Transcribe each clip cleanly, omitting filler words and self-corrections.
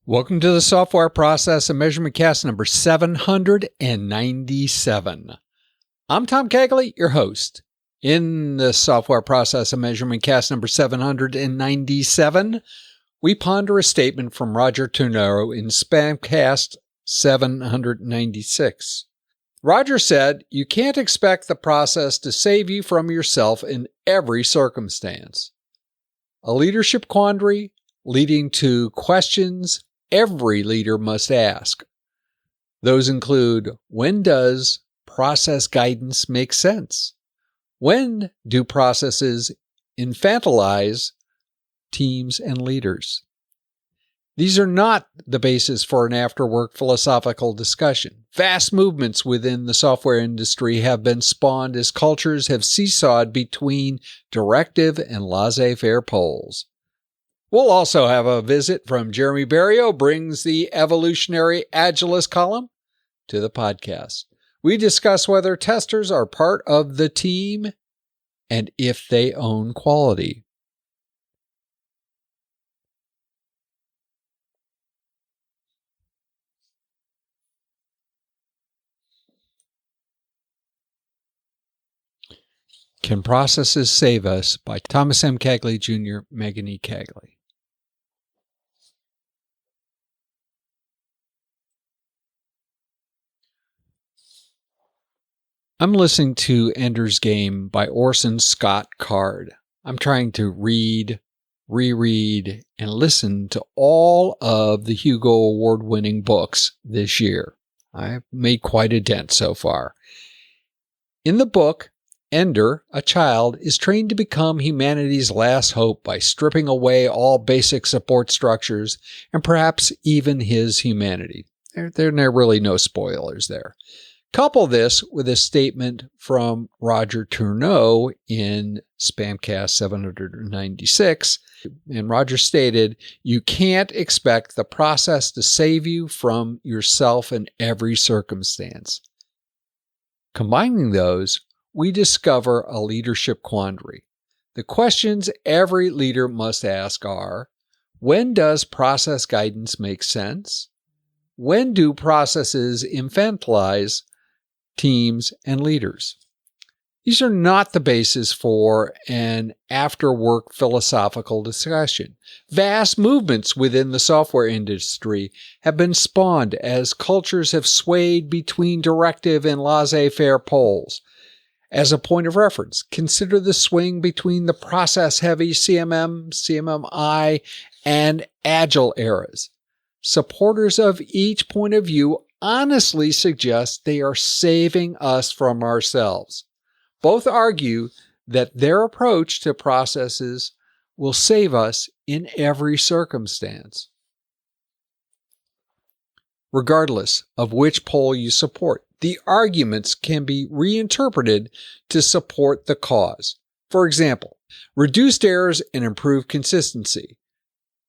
Welcome to the Software Process and Measurement Cast number 797. I'm Tom Cagley, your host. In the Software Process and Measurement Cast number 797, we ponder a statement from Roger Turnau in SPaMCAST 796. Roger said, "You can't expect the process to save you from yourself in every circumstance." A leadership quandary leading to questions every leader must ask. Those include, when does process guidance make sense? When do processes infantilize teams and leaders? These are not the basis for an after-work philosophical discussion. Vast movements within the software industry have been spawned as cultures have seesawed between directive and laissez-faire poles. We'll also have a visit from Jeremy Berriault, brings the Evolutionary Agilst Column to the podcast. We discuss whether testers are part of the team and if they own quality. Can Processes Save Us? By Thomas M. Cagley Jr., Megan E. Cagley. I'm listening to Ender's Game by Orson Scott Card. I'm trying to read, reread, and listen to all of the Hugo Award-winning books this year. I've made quite a dent so far. In the book, Ender, a child, is trained to become humanity's last hope by stripping away all basic support structures and perhaps even his humanity. There are really no spoilers there. Couple this with a statement from Roger Turnau in SPaMCAST 796, and Roger stated, "You can't expect the process to save you from yourself in every circumstance." Combining those, we discover a leadership quandary. The questions every leader must ask are, when does process guidance make sense? When do processes infantilize teams and leaders? These are not the basis for an after-work philosophical discussion. Vast movements within the software industry have been spawned as cultures have swayed between directive and laissez-faire poles. As a point of reference, consider the swing between the process-heavy CMM, CMMI, and Agile eras. Supporters of each point of view honestly suggest they are saving us from ourselves. Both argue that their approach to processes will save us in every circumstance. Regardless of which pole you support, the arguments can be reinterpreted to support the cause. For example, reduced errors and improved consistency.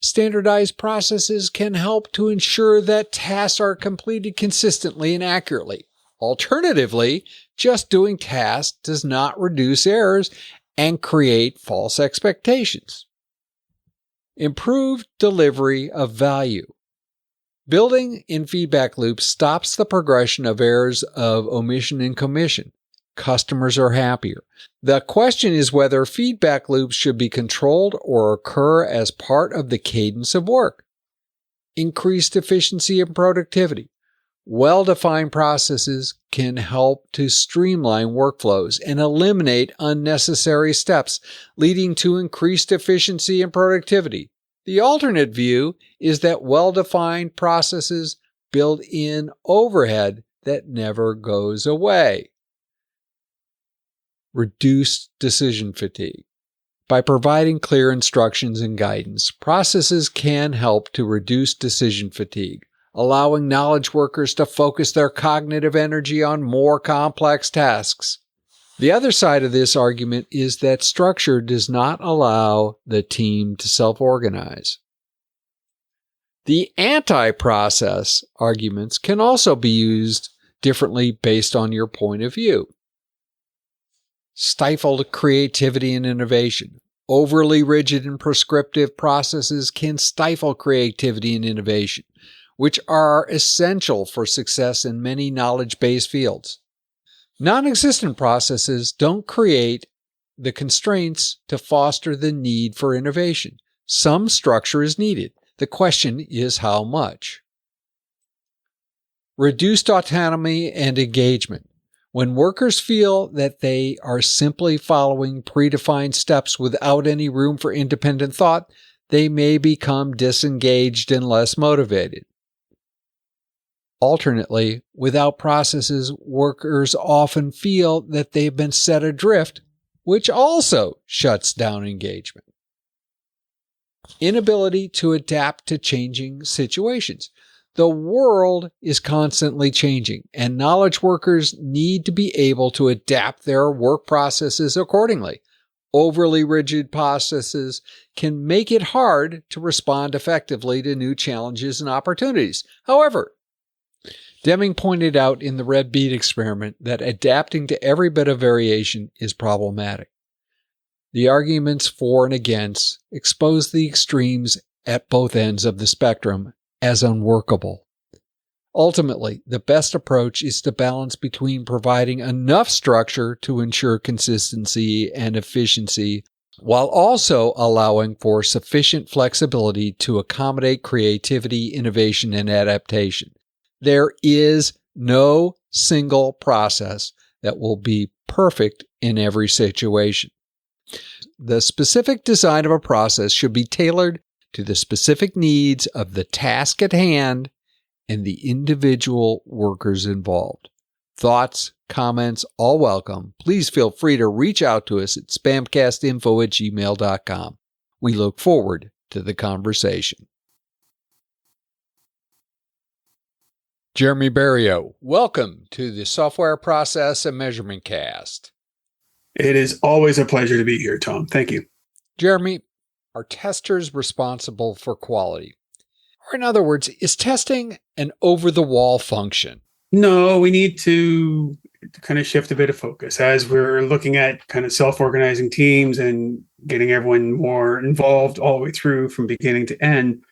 Standardized processes can help to ensure that tasks are completed consistently and accurately. Alternatively, just doing tasks does not reduce errors and create false expectations. Improved delivery of value. Building in feedback loops stops the progression of errors of omission and commission. Customers are happier. The question is whether feedback loops should be controlled or occur as part of the cadence of work. Increased efficiency and productivity. Well-defined processes can help to streamline workflows and eliminate unnecessary steps, leading to increased efficiency and productivity. The alternate view is that well-defined processes build in overhead that never goes away. Reduce decision fatigue. By providing clear instructions and guidance, processes can help to reduce decision fatigue, allowing knowledge workers to focus their cognitive energy on more complex tasks. The other side of this argument is that structure does not allow the team to self-organize. The anti-process arguments can also be used differently based on your point of view. Stifled creativity and innovation. Overly rigid and prescriptive processes can stifle creativity and innovation, which are essential for success in many knowledge-based fields. Non-existent processes don't create the constraints to foster the need for innovation. Some structure is needed. The question is how much. Reduced autonomy and engagement. When workers feel that they are simply following predefined steps without any room for independent thought, they may become disengaged and less motivated. Alternately, without processes, workers often feel that they've been set adrift, which also shuts down engagement. Inability to adapt to changing situations. The world is constantly changing, and knowledge workers need to be able to adapt their work processes accordingly. Overly rigid processes can make it hard to respond effectively to new challenges and opportunities. However, Deming pointed out in the red bead experiment that adapting to every bit of variation is problematic. The arguments for and against expose the extremes at both ends of the spectrum as unworkable. Ultimately, the best approach is to balance between providing enough structure to ensure consistency and efficiency, while also allowing for sufficient flexibility to accommodate creativity, innovation, and adaptation. There is no single process that will be perfect in every situation. The specific design of a process should be tailored to the specific needs of the task at hand and the individual workers involved. Thoughts, comments, all welcome. Please feel free to reach out to us at spamcastinfo@gmail.com. We look forward to the conversation. Jeremy Berriault, welcome to the Software Process and Measurement Cast. It is always a pleasure to be here, Tom. Thank you. Jeremy, are testers responsible for quality? Or in other words, is testing an over-the-wall function? No, we need to kind of shift a bit of focus as we're looking at kind of self-organizing teams and getting everyone more involved all the way through from beginning to end.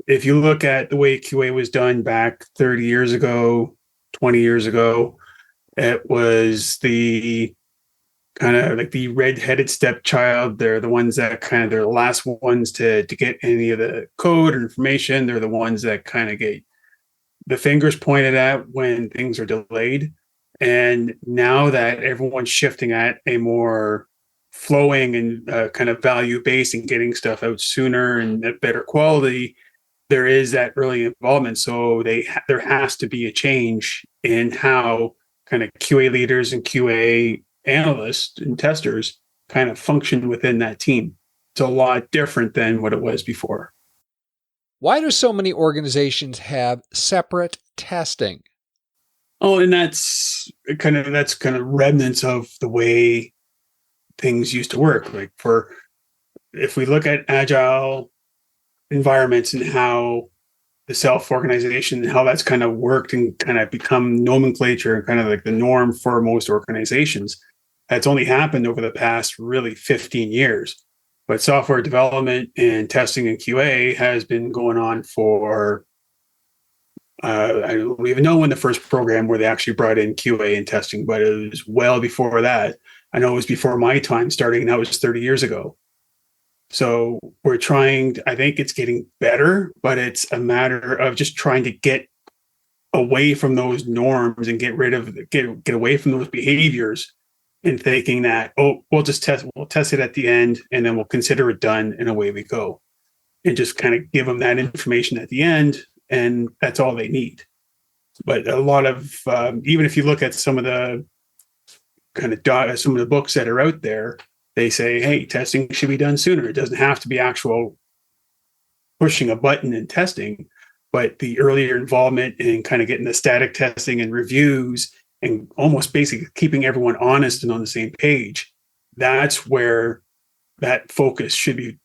If you look at the way QA was done back 30 years ago, 20 years ago, it was the kind of like the red-headed stepchild. They're the ones that they're the last ones to get any of the code or information. They're the ones that kind of get the fingers pointed at when things are delayed. And now that everyone's shifting at a more flowing and kind of value-based and getting stuff out sooner and at better quality, there is that early involvement. So there has to be a change in how kind of QA leaders and QA analysts and testers kind of function within that team. It's a lot different than what it was before. Why do so many organizations have separate testing? Oh, and that's kind of remnants of the way things used to work. Like if we look at Agile environments and how the self-organization, how that's kind of worked and kind of become nomenclature and kind of like the norm for most organizations, that's only happened over the past really 15 years. But software development and testing and QA has been going on for, I don't even know when the first program where they actually brought in QA and testing, but it was well before that. I know it was before my time starting, and that was 30 years ago. So I think it's getting better, but it's a matter of just trying to get away from those norms and get away from those behaviors and thinking that, we'll test it at the end and then we'll consider it done and away we go. And just kind of give them that information at the end, and that's all they need. But a lot of, even if you look at some of the books that are out there, they say, hey, testing should be done sooner. It doesn't have to be actual pushing a button and testing, but the earlier involvement in kind of getting the static testing and reviews and almost basically keeping everyone honest and on the same page, that's where that focus should be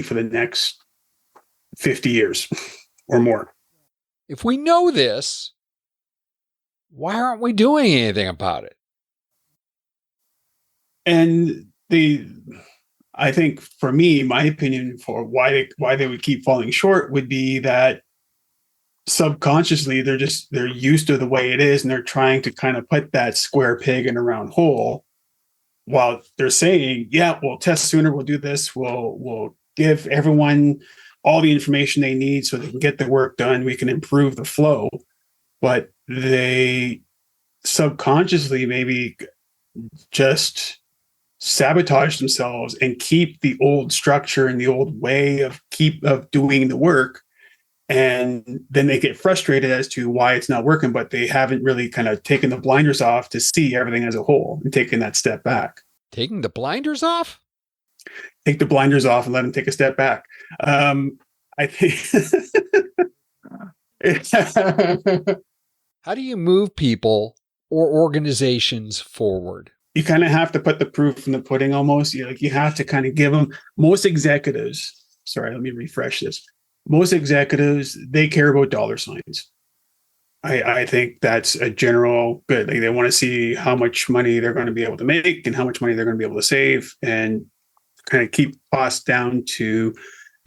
for the next 50 years or more. If we know this, why aren't we doing anything about it? And I think for me, my opinion for why they would keep falling short would be that subconsciously they're used to the way it is, and they're trying to kind of put that square peg in a round hole, while they're saying, yeah, we'll test sooner, we'll do this, we'll give everyone all the information they need so they can get the work done, we can improve the flow. But they subconsciously maybe just sabotage themselves and keep the old structure and the old way of doing the work, and then they get frustrated as to why it's not working, but they haven't really kind of taken the blinders off to see everything as a whole and taken that step back. Taking the blinders off? Take the blinders off and let them take a step back. I think. How do you move people or organizations forward? You kind of have to put the proof in the pudding almost. You have to kind of give them, most executives, sorry, let me refresh this. Most executives, they care about dollar signs. I think that's a general good. Like, they want to see how much money they're going to be able to make and how much money they're going to be able to save, and kind of keep costs down to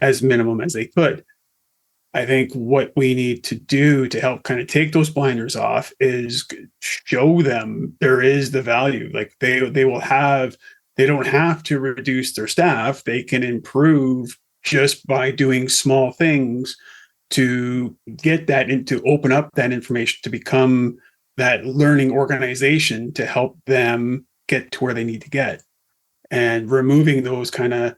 as minimum as they could. I think what we need to do to help kind of take those blinders off is show them there is the value. Like, they don't have to reduce their staff. They can improve just by doing small things to get that to open up that information to become that learning organization to help them get to where they need to get. And removing those kind of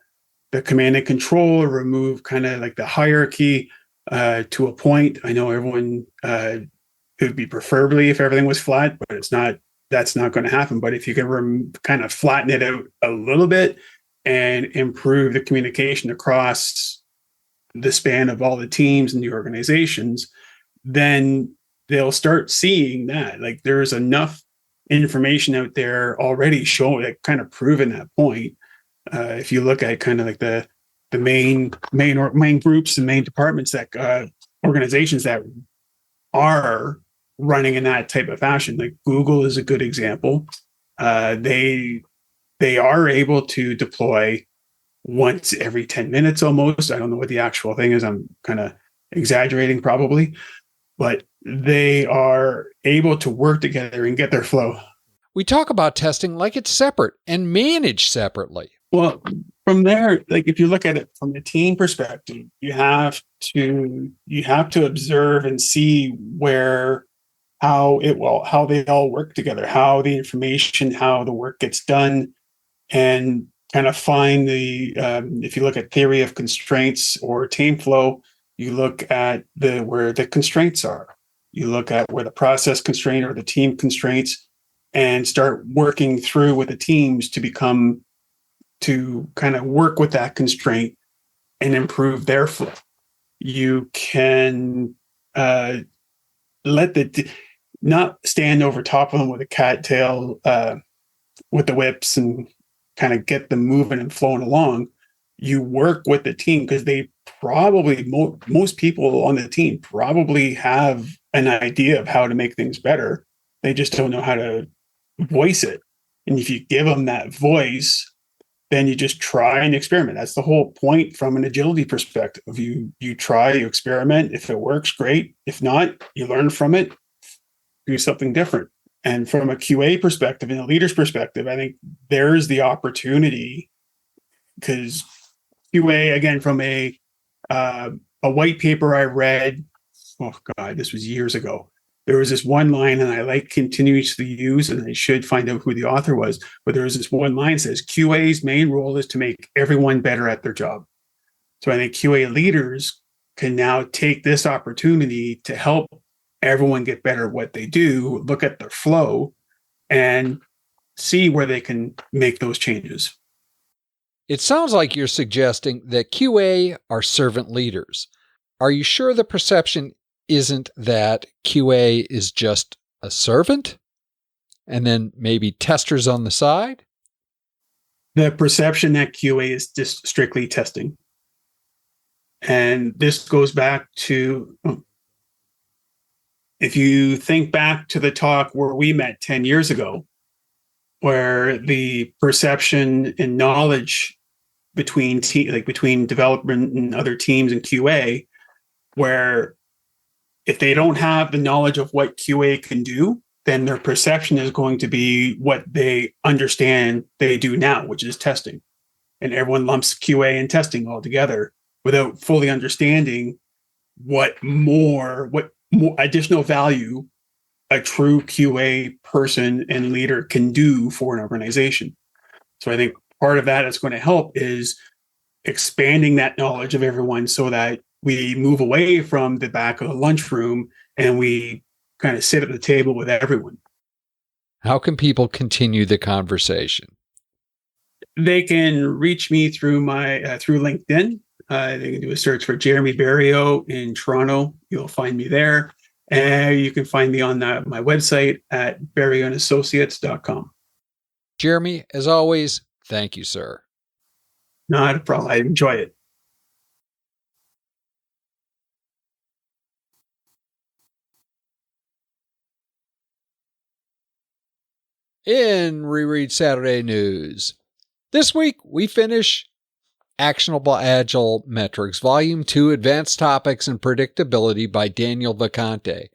the command and control, or remove kind of like the hierarchy to a point. I know everyone, it would be preferably if everything was flat, but that's not going to happen. But if you can kind of flatten it out a little bit and improve the communication across the span of all the teams and the organizations, then they'll start seeing that like there's enough information out there already showing, like, kind of proving that point. If you look at kind of like the main groups and main departments, that organizations that are running in that type of fashion, like Google is a good example. They are able to deploy once every 10 minutes almost. I don't know what the actual thing is. I'm kind of exaggerating probably, but they are able to work together and get their flow. We talk about testing like it's separate and managed separately. Well, from there, like, if you look at it from the team perspective, you have to observe and see how they all work together, how the information, how the work gets done, and kind of find if you look at theory of constraints or team flow, you look at where the constraints are. You look at where the process constraint or the team constraints, and start working through with the teams to kind of work with that constraint and improve their flow. You can not stand over top of them with a cattail with the whips and kind of get them moving and flowing along. You work with the team, because they probably, most people on the team probably have an idea of how to make things better. They just don't know how to voice it. And if you give them that voice, then you just try and experiment. That's the whole point from an agility perspective. You try, you experiment. If it works, great. If not, you learn from it, do something different. And from a QA perspective and a leader's perspective, I think there's the opportunity, because QA, again, from a white paper I read, oh God, this was years ago. There was this one line, and I continuously use, and I should find out who the author was, but there was this one line that says QA's main role is to make everyone better at their job. So I think QA leaders can now take this opportunity to help everyone get better at what they do, look at their flow, and see where they can make those changes. It sounds like you're suggesting that QA are servant leaders. Are you sure the perception isn't that QA is just a servant and then maybe testers on the side? The perception that QA is just strictly testing. And this goes back to, if you think back to the talk where we met 10 years ago, where the perception and knowledge between between development and other teams and QA, where if they don't have the knowledge of what QA can do, then their perception is going to be what they understand they do now, which is testing. And everyone lumps QA and testing all together without fully understanding what more additional value a true QA person and leader can do for an organization. So I think part of that that's going to help is expanding that knowledge of everyone so that we move away from the back of the lunchroom and we kind of sit at the table with everyone. How can people continue the conversation? They can reach me through through LinkedIn. They can do a search for Jeremy Berriault in Toronto. You'll find me there. And you can find me on my website at berriaultassociates.com. Jeremy, as always, thank you, sir. Not a problem. I enjoy it. In Reread Saturday News, this week we finish Actionable Agile Metrics, Volume 2, Advanced Topics and Predictability by Daniel Vacanti.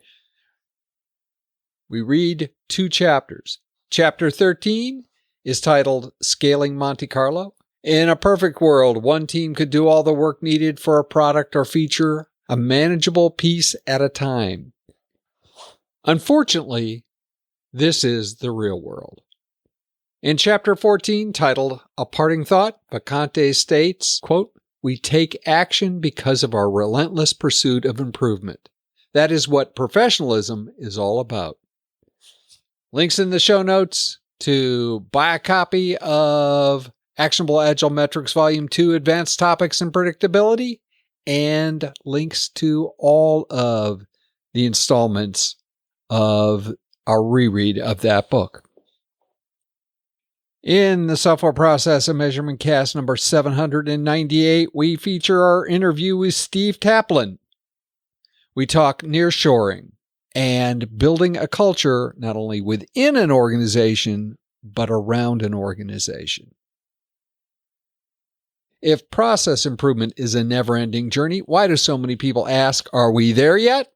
We read 2 chapters. Chapter 13 is titled Scaling Monte Carlo. In a perfect world, one team could do all the work needed for a product or feature, a manageable piece at a time. Unfortunately, this is the real world. In Chapter 14, titled A Parting Thought, Vacanti states, quote, "We take action because of our relentless pursuit of improvement. That is what professionalism is all about." Links in the show notes to buy a copy of Actionable Agile Metrics Volume 2, Advanced Topics and Predictability, and links to all of the installments of our reread of that book. In the Software Process and Measurement Cast number 798, we feature our interview with Steve Taplin. We talk nearshoring and building a culture not only within an organization, but around an organization. If process improvement is a never-ending journey, why do so many people ask, are we there yet?